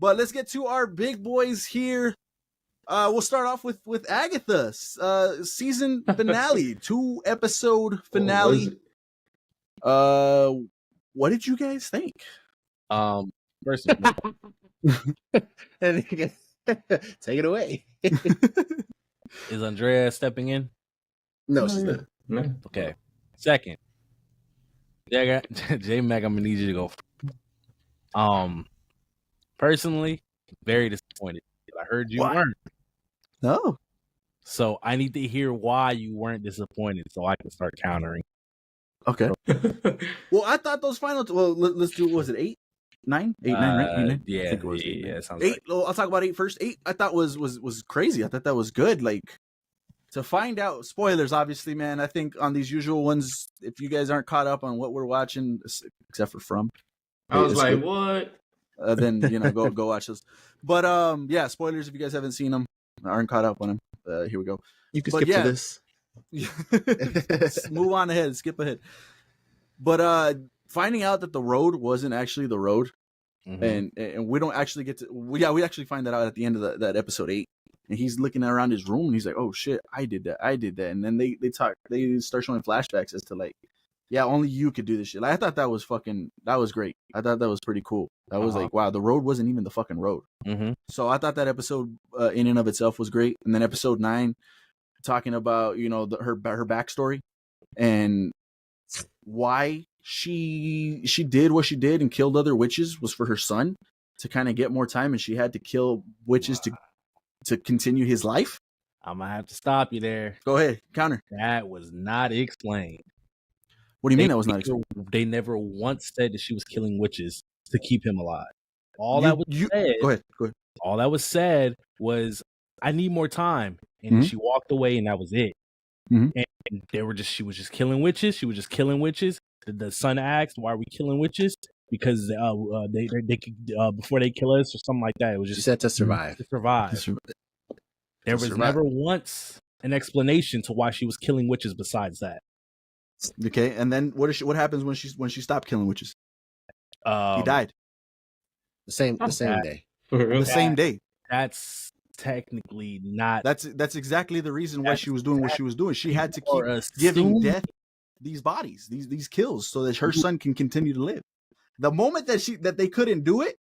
But let's get to our big boys here. We'll start off with Agatha, season finale, 2-episode finale. What did you guys think? First of all, take it away. Is Andrea stepping in? No, she's not. No. Okay. Second, J-Mac, I'm gonna need you to go. Personally, very disappointed. I heard you weren't. No. So I need to hear why you weren't disappointed so I can start countering. Okay. Well, I thought those final. Let's do. What was it 8, 9, 8, 9, right? 8, 9? Yeah, I think it was yeah. Sounds 8. right. Well, I'll talk about 8 first. 8, I thought was crazy. I thought that was good. Like, to find out spoilers, obviously, man. I think on these usual ones, if you guys aren't caught up on what we're watching, except for From, I was like, good. what? Then go watch those. But yeah, spoilers if you guys haven't seen them, aren't caught up on them. Here we go. You can skip to this. Move on ahead, skip ahead. But finding out that the road wasn't actually the road, and we don't actually get to. We actually find that out at the end of that episode 8, and he's looking around his room and he's like, "Oh shit, I did that," and then they start showing flashbacks as to like, yeah, only you could do this shit. Like, I thought that was great. I thought that was pretty cool. That was like, wow, the road wasn't even the fucking road. So I thought that episode in and of itself was great. And then episode 9, talking about her backstory and why she did what she did and killed other witches was for her son to kind of get more time, and she had to kill witches to continue his life. I'm gonna have to stop you there. Go ahead, counter. That was not explained. What do you mean that was not explained? They never once said that she was killing witches to keep him alive. Go ahead. All that was said was, I need more time. And she walked away, and that was it. And she was just killing witches. She was just killing witches. The son asked, why are we killing witches? Because they could, before they kill us or something like that. It was just, she said to survive. There was never once an explanation to why she was killing witches besides that. Okay, and then what happens when she stopped killing witches? He died. The same day. The same day. That's technically not. That's exactly the reason why she was doing what she was doing. She had to keep giving death these bodies, these kills, so that her son can continue to live. The moment that they couldn't do it,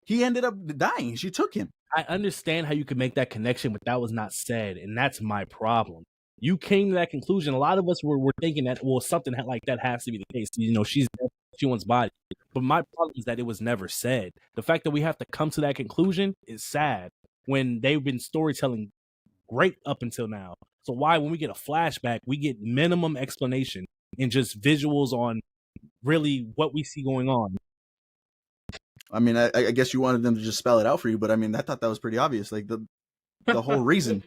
he ended up dying. She took him. I understand how you could make that connection, but that was not said, and that's my problem. You came to that conclusion. A lot of us were thinking that, well, something like that has to be the case. She's dead, she wants body. But my problem is that it was never said. The fact that we have to come to that conclusion is sad when they've been storytelling great up until now. So why, when we get a flashback, we get minimum explanation and just visuals on really what we see going on? I mean, I guess you wanted them to just spell it out for you, but I mean, I thought that was pretty obvious. Like the whole reason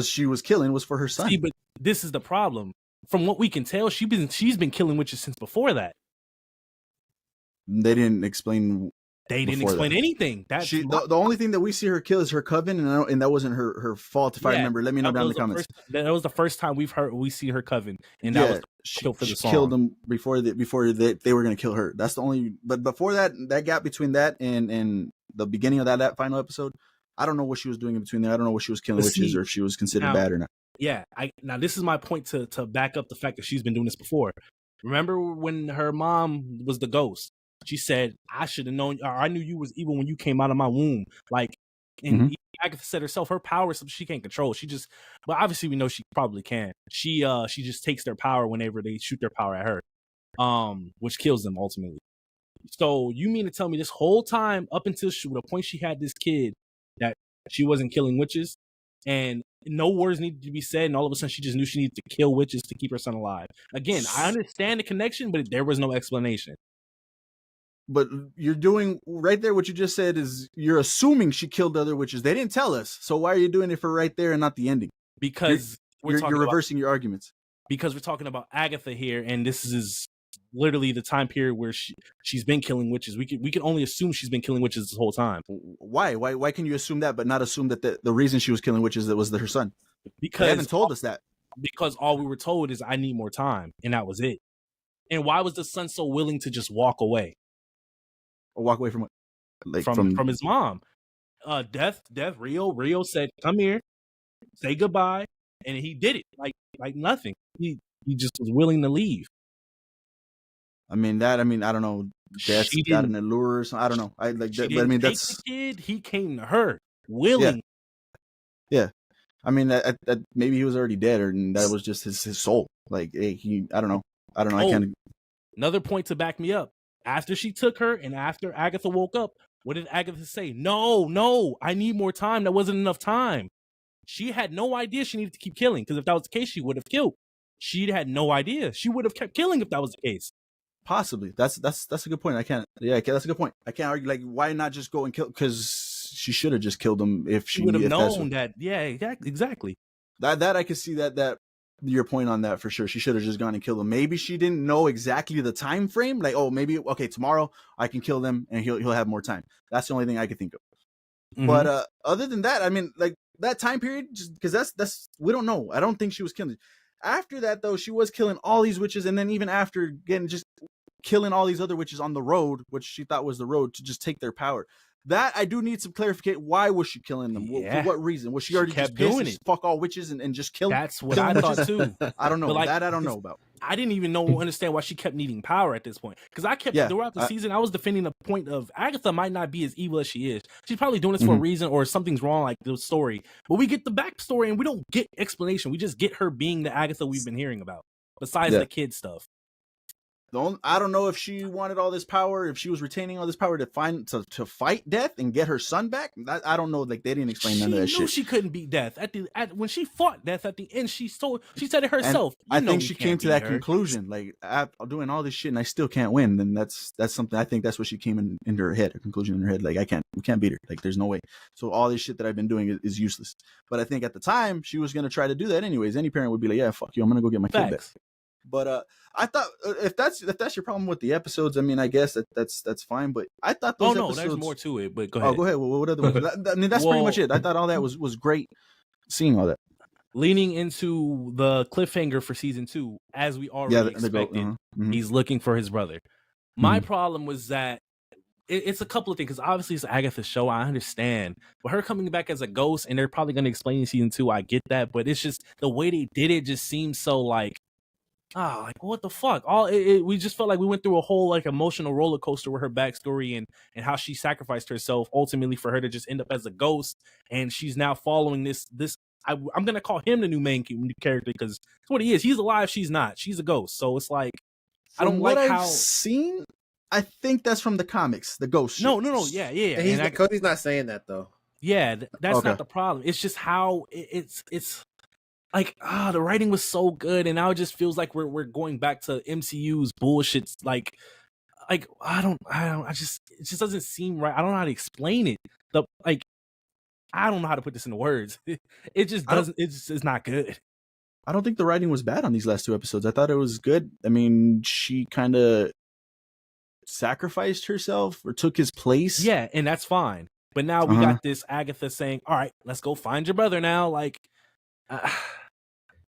she was killing was for her son. See, but this is the problem. From what we can tell, she's been killing witches since before that. They didn't explain. They didn't explain anything. That's the only thing that we see her kill is her coven, and that wasn't her fault. If I remember, let me know down in the comments. That was the first time we see her coven, and that was she killed them before they were going to kill her. That's the only. But before that gap between that and the beginning of that final episode, I don't know what she was doing in between there. I don't know what she was killing witches or if she was considered bad or not. Yeah, now this is my point to back up the fact that she's been doing this before. Remember when her mom was the ghost? She said, I should have known, or I knew you was evil when you came out of my womb. Like, and Agatha said herself, her power is something she can't control. But obviously we know she probably can. She just takes their power whenever they shoot their power at her, which kills them ultimately. So you mean to tell me this whole time, up until the point she had this kid, that she wasn't killing witches, and no words needed to be said, and all of a sudden she just knew she needed to kill witches to keep her son alive? Again, I understand the connection, but there was no explanation. But you're doing right there what you just said is you're assuming she killed other witches. They didn't tell us. So why are you doing it for right there and not the ending? Because you're reversing your arguments. Because we're talking about Agatha here, and this is literally the time period where she's been killing witches. We can only assume she's been killing witches this whole time. Why can you assume that but not assume that the reason she was killing witches was her son? Because they haven't told us that. Because all we were told is I need more time, and that was it. And why was the son so willing to just walk away? Or walk away from what? Like from his mom. Death, Rio said, "Come here, say goodbye," and he did it like nothing. He just was willing to leave. I mean, I don't know. Death's got an allure or something. I don't know. I like that, but I mean, that's the kid. He came to her willing. Yeah. I mean, that maybe he was already dead, and that was just his soul. Like, hey, I don't know. I can't. Another point to back me up. After she took her, and after Agatha woke up, what did Agatha say? No, I need more time. That wasn't enough time. She had no idea she needed to keep killing, because if that was the case, she would have killed. She had no idea. She would have kept killing if that was the case. Possibly. That's a good point. That's a good point. I can't argue. Like, why not just go and kill? Because she should have just killed him if she would have known that. Yeah, exactly. That I could see that your point on that for sure. She should have just gone and killed him. Maybe she didn't know exactly the time frame. Like, oh, maybe okay, tomorrow I can kill them and he'll have more time. That's the only thing I could think of. Mm-hmm. But other than that, I mean, like that time period, just because that's we don't know. I don't think she was killing. After that, though, she was killing all these witches, and then even after getting just killing all these other witches on the road, which she thought was the road, to just take their power. That I do need some clarification. Why was she killing them? Yeah. For what reason? Was she already kept just doing it? Fuck all witches and just kill them? That's what I thought too. I don't know. Like, that I don't know about. I didn't even understand why she kept needing power at this point. Because I kept throughout the season, I was defending the point of Agatha might not be as evil as she is. She's probably doing this for a reason, or something's wrong, like the story. But we get the backstory and we don't get explanation. We just get her being the Agatha we've been hearing about. Besides the kid stuff. I don't know if she wanted all this power, if she was retaining all this power to fight death and get her son back. I don't know. Like, they didn't explain none of that shit. She knew she couldn't beat death when she fought death at the end. She said it herself. I think she came to that conclusion. Like, I'm doing all this shit and I still can't win. Then that's something. I think that's what she came into her head. A conclusion in her head. Like, we can't beat her. Like, there's no way. So all this shit that I've been doing is useless. But I think at the time she was gonna try to do that anyways. Any parent would be like, yeah, fuck you, I'm gonna go get my kid back. But I thought if that's your problem with the episodes, I mean, I guess that's fine. But I thought those episodes, there's more to it. But go ahead. Oh, go ahead. Well, what other ones? I mean, that's pretty much it. I thought all that was great. Seeing all that, leaning into the cliffhanger for season 2, as we already expected, he's looking for his brother. My problem was that it's a couple of things, because obviously it's Agatha's show. I understand, but her coming back as a ghost, and they're probably going to explain in season 2. I get that, but it's just the way they did it just seems so like. Like what the fuck? We just felt like we went through a whole like emotional roller coaster with her backstory and how she sacrificed herself ultimately for her to just end up as a ghost, and she's now following this. I'm gonna call him the new main character because that's what he is. He's alive, she's not. She's a ghost, so it's like I don't like how. I've seen. I think that's from the comics, the ghost. No, yeah. Cody's not saying that though. Yeah, that's not the problem. It's just how it's. Like, the writing was so good, and now it just feels like we're going back to MCU's bullshit. Like it just doesn't seem right. I don't know how to explain it. I don't know how to put this into words. It just doesn't. It's not good. I don't think the writing was bad on these last 2 episodes. I thought it was good. I mean, she kind of sacrificed herself or took his place. Yeah, and that's fine. But now we got this Agatha saying, "All right, let's go find your brother now." Like.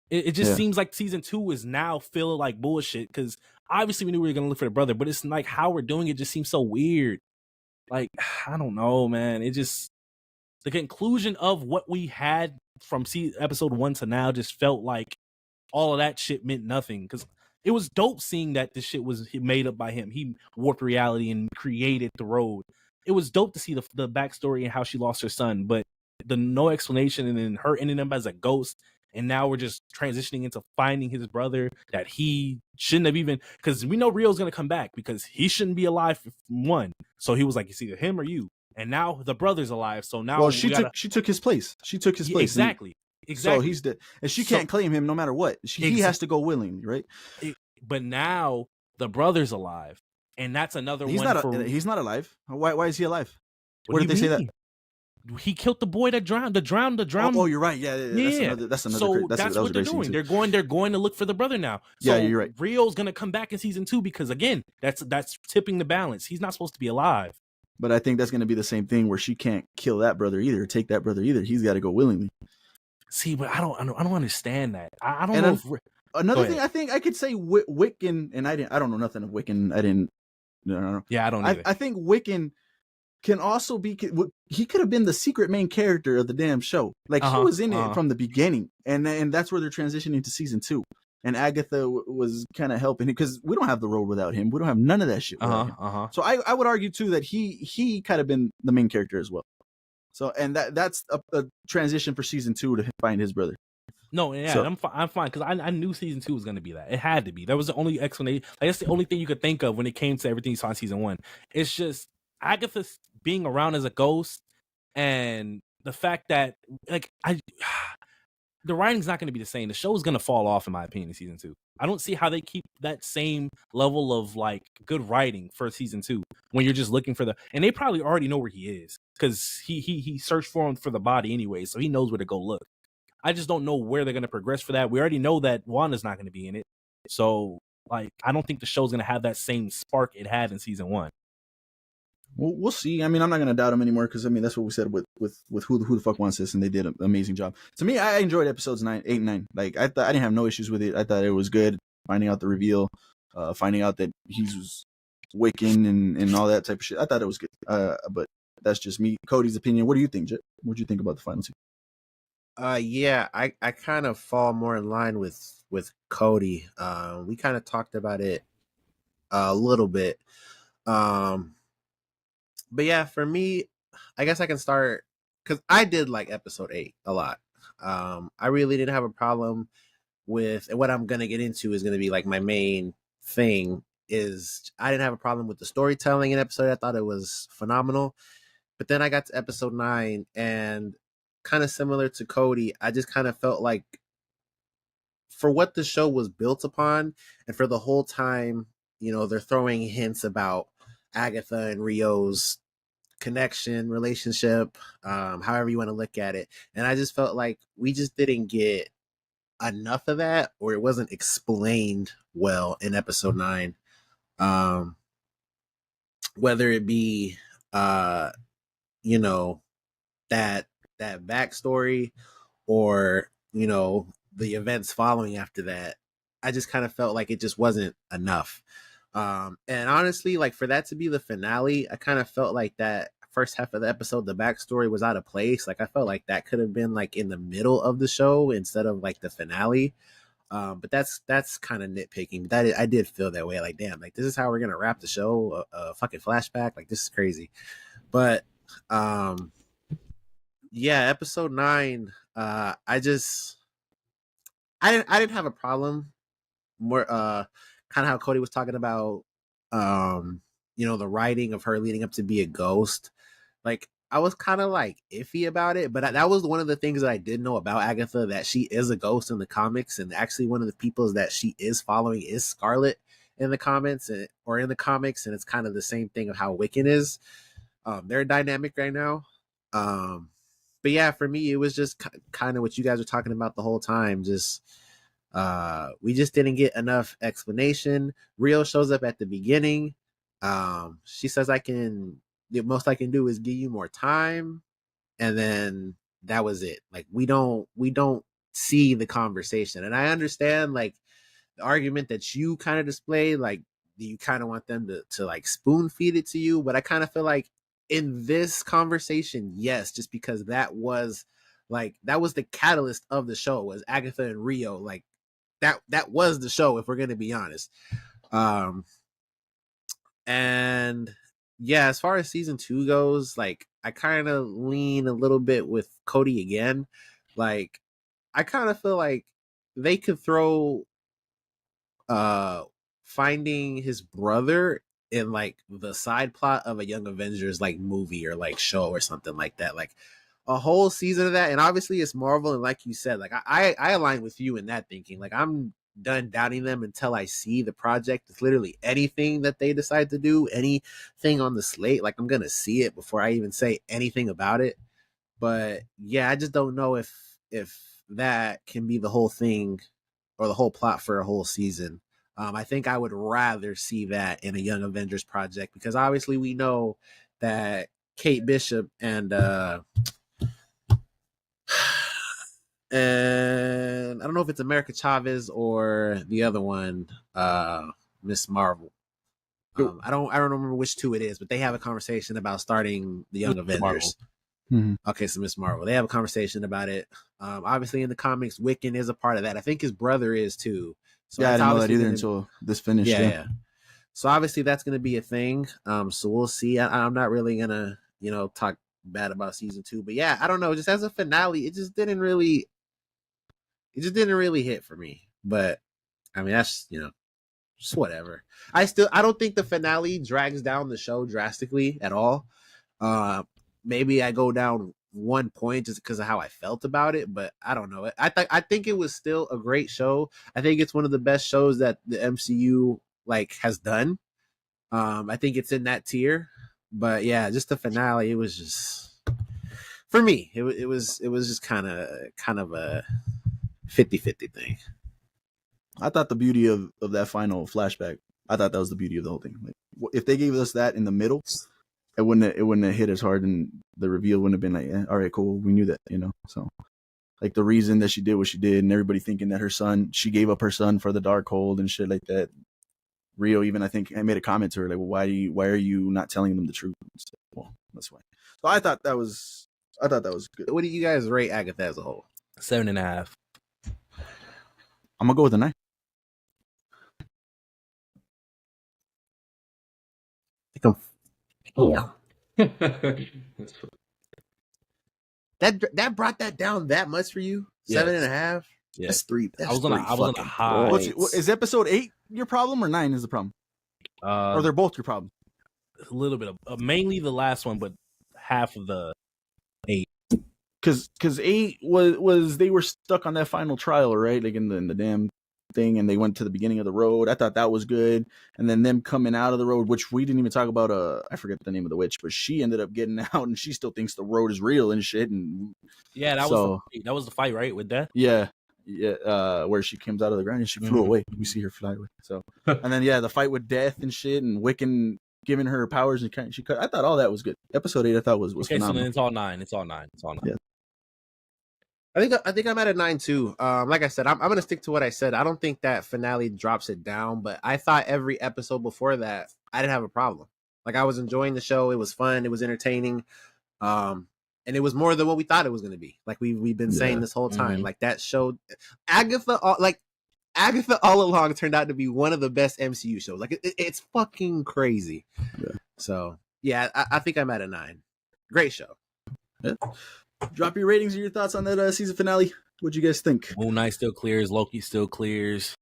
It just seems like season 2 is now feeling like bullshit, because obviously we knew we were going to look for the brother, but it's like how we're doing it just seems so weird. Like, I don't know, man. It just, the conclusion of what we had from episode 1 to now just felt like all of that shit meant nothing, because it was dope seeing that this shit was made up by him. He warped reality and created the road. It was dope to see the backstory and how she lost her son, but the no explanation and then her ending up as a ghost. And now we're just transitioning into finding his brother that he shouldn't have even, because we know Rio's going to come back because he shouldn't be alive for one. So he was like, it's either him or you. And now the brother's alive. So now she took his place. She took his place. Exactly. So he's dead. And she can't claim him no matter what. He has to go willingly, right? But now the brother's alive. And that's another one. He's not alive. Why is he alive? Where did they say that? He killed the boy that drowned. The drowned. Oh, you're right. Yeah. That's another. So that's what they're doing. They're going to look for the brother now. So yeah, you're right. Rio's gonna come back in season 2 because again, that's tipping the balance. He's not supposed to be alive. But I think that's gonna be the same thing where she can't kill that brother either, take that brother either. He's got to go willingly. See, but I don't understand that. I don't know. Another thing I think I could say Wiccan, and I don't know nothing of Wiccan. I don't know. Yeah, I don't either. I think Wiccan can also be, he could have been the secret main character of the damn show. Like he was in it from the beginning, and that's where they're transitioning to season 2. And Agatha was kind of helping him because we don't have the road without him. We don't have none of that shit without him. So I would argue too that he could have been the main character as well. So and that's a transition for season 2 to find his brother. No, yeah, so, I'm fine because I knew season 2 was going to be that. It had to be. That was the only explanation. Like, that's the only thing you could think of when it came to everything you saw in season 1. It's just Agatha being around as a ghost, and the fact that the writing's not going to be the same. The show is going to fall off, in my opinion, in season 2. I don't see how they keep that same level of like good writing for season 2 when you're just looking for and they probably already know where he is because he searched for him for the body anyway, so he knows where to go look. I just don't know where they're going to progress for that. We already know that Wanda's not going to be in it. So, like, I don't think the show's going to have that same spark it had in season 1. Well, we'll see. I mean, I'm not going to doubt him anymore because, I mean, that's what we said with who the fuck wants this, and they did an amazing job. To me, I enjoyed episodes 8 and 9. Like, I didn't have no issues with it. I thought it was good. Finding out the reveal, finding out that he was Wiccan and all that type of shit. I thought it was good. But that's just me. Cody's opinion. What do you think, Jet? What do you think about the final season? Yeah, I kind of fall more in line with Cody. We kind of talked about it a little bit. But yeah, for me, I guess I can start because I did like episode 8 a lot. I really didn't have a problem with, and what I'm gonna get into is gonna be like my main thing is I didn't have a problem with the storytelling in episode. I thought it was phenomenal. But then I got to episode 9 and kind of similar to Cody, I just kind of felt like for what the show was built upon and for the whole time, you know, they're throwing hints about Agatha and Rio's connection, relationship, however you want to look at it. And I just felt like we just didn't get enough of that, or it wasn't explained well in episode 9. Whether it be, you know, that backstory or, you know, the events following after that, I just kind of felt like it just wasn't enough. And honestly, like for that to be the finale, I kind of felt like that first half of the episode, the backstory was out of place. Like I felt like that could have been like in the middle of the show instead of like the finale. But that's kind of nitpicking. That I did feel that way. Like, damn, like this is how we're gonna wrap the show. A fucking flashback. Like this is crazy. But yeah, episode 9. I didn't have a problem. More kind of how Cody was talking about, you know, the writing of her leading up to be a ghost. Like I was kind of like iffy about it, but that was one of the things that I did know about Agatha, that she is a ghost in the comics, and actually one of the people that she is following is Scarlet in the comments or in the comics, and it's kind of the same thing of how Wiccan is. They're dynamic right now. But yeah, for me, it was just kind of what you guys were talking about the whole time. Just we just didn't get enough explanation. Rio shows up at the beginning. She says the most I can do is give you more time, and then that was it. Like we don't see the conversation. And I understand like the argument that you kind of displayed, like you kind of want them to like spoon feed it to you, but I kind of feel like in this conversation, yes, just because that was the catalyst of the show, was Agatha and Rio. Like that was the show, if we're gonna be honest. And yeah, as far as season 2 goes, like I kind of lean a little bit with Cody again. Like I kind of feel like they could throw finding his brother in like the side plot of a Young Avengers like movie or like show or something like that. Like a whole season of that. And obviously it's Marvel, and like you said, like I align with you in that thinking. Like I'm done doubting them until I see the project. It's literally anything that they decide to do, anything on the slate, like I'm gonna see it before I even say anything about it. But yeah, I just don't know if that can be the whole thing or the whole plot for a whole season. I think I would rather see that in a Young Avengers project, because obviously we know that Kate Bishop and I don't know if it's America Chavez or the other one, Miss Marvel. I don't remember which two it is, but they have a conversation about starting the Young Avengers. Mm-hmm. Okay, so Miss Marvel. They have a conversation about it. Obviously in the comics, Wiccan is a part of that. I think his brother is too. So I didn't know that either until this finished. Yeah. So obviously that's going to be a thing. So we'll see. I'm not really gonna, talk bad about season 2, but yeah, I don't know. Just as a finale, it just didn't really hit for me. But I mean, that's just whatever. I don't think the finale drags down the show drastically at all. Maybe I go down 1 point just because of how I felt about it, but I don't know. I think it was still a great show. I think it's one of the best shows that the MCU has done. I think it's in that tier. But yeah, just the finale, it was just, for me, it was just kind of a 50-50 thing. I thought the beauty of that final flashback, I thought that was the beauty of the whole thing. If they gave us that in the middle, it wouldn't have hit as hard, and the reveal wouldn't have been all right, cool, we knew that, So the reason that she did what she did, and everybody thinking that she gave up her son for the Darkhold and shit like that. Rio even, I think, I made a comment to her well, why are you not telling them the truth? Well, that's why. So I thought that was good. What do you guys rate Agatha as a whole? 7.5. I'm gonna go with a 9. That brought that down that much for you? Yes. 7.5? Yeah. That's 3. I was on a high. Is episode 8 your problem or 9 is the problem? Or they're both your problem? A little bit of mainly the last one, but half of the 8. Because 8 was they were stuck on that final trial, right? In the damn thing, and they went to the beginning of the road. I thought that was good, and then them coming out of the road, which we didn't even talk about. I forget the name of the witch, but she ended up getting out, and she still thinks the road is real and shit. And yeah, that was the fight, right? With that. Yeah, where she comes out of the ground and she flew away. We see her fly away. So, and then the fight with Death and shit, and Wiccan giving her powers and she cut. I thought all that was good. Episode 8, I thought was okay, phenomenal. So then it's all 9. It's all 9. Yeah. I think I'm at a 9 too. Like I said, I'm gonna stick to what I said. I don't think that finale drops it down, but I thought every episode before that I didn't have a problem. I was enjoying the show. It was fun. It was entertaining. And it was more than what we thought it was gonna be. We've been saying this whole time. Mm-hmm. That show, Agatha all along turned out to be one of the best MCU shows. It's fucking crazy. Yeah. So yeah, I think I'm at a 9. Great show. Yeah. Drop your ratings and your thoughts on that season finale. What'd you guys think? Moon Knight still clears. Loki still clears.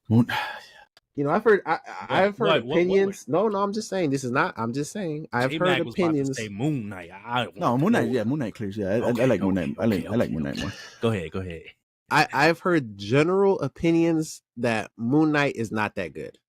I've heard opinions. What? No, I'm just saying this is not. I'm just saying I've heard opinions. Say Moon Knight. Moon Knight. Yeah, Moon Knight clears. Yeah, I like Moon Knight. I like Moon Knight more. Go ahead. I've heard general opinions that Moon Knight is not that good.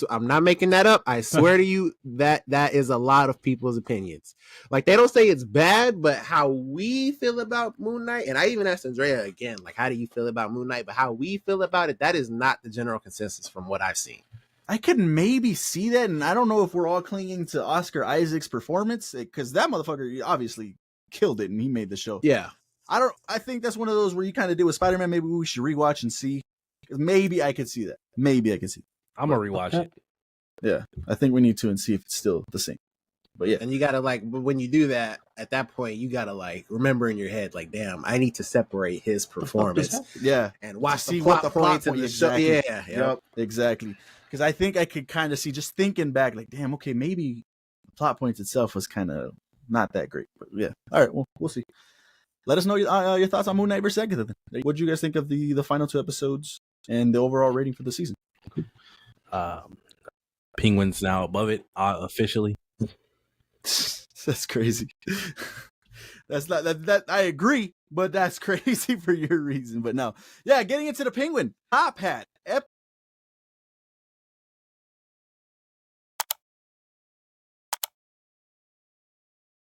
I'm not making that up. I swear to you that is a lot of people's opinions. They don't say it's bad, but how we feel about Moon Knight, and I even asked Andrea again, how do you feel about Moon Knight? But how we feel about it, that is not the general consensus from what I've seen. I could maybe see that, and I don't know if we're all clinging to Oscar Isaac's performance, because that motherfucker obviously killed it, and he made the show. Yeah. I think that's one of those where you kind of did with Spider-Man. Maybe we should rewatch and see. Maybe I could see that. I'm gonna rewatch it. Yeah, I think we need to and see if it's still the same. But yeah, and you gotta but when you do that, at that point, you gotta remember in your head, damn, I need to separate his performance. Yeah, and watch the plot points in the show. Yeah, yep, exactly. Because I think I could kind of see, just thinking back, damn, okay, maybe the plot points itself was kind of not that great. But yeah, all right, well, we'll see. Let us know your thoughts on Moon Knight versus Agatha. What did you guys think of the final 2 episodes and the overall rating for the season? Penguin's now above it officially. That's crazy. That's not that I agree, but that's crazy for your reason. But no, yeah, getting into the Penguin Top Hat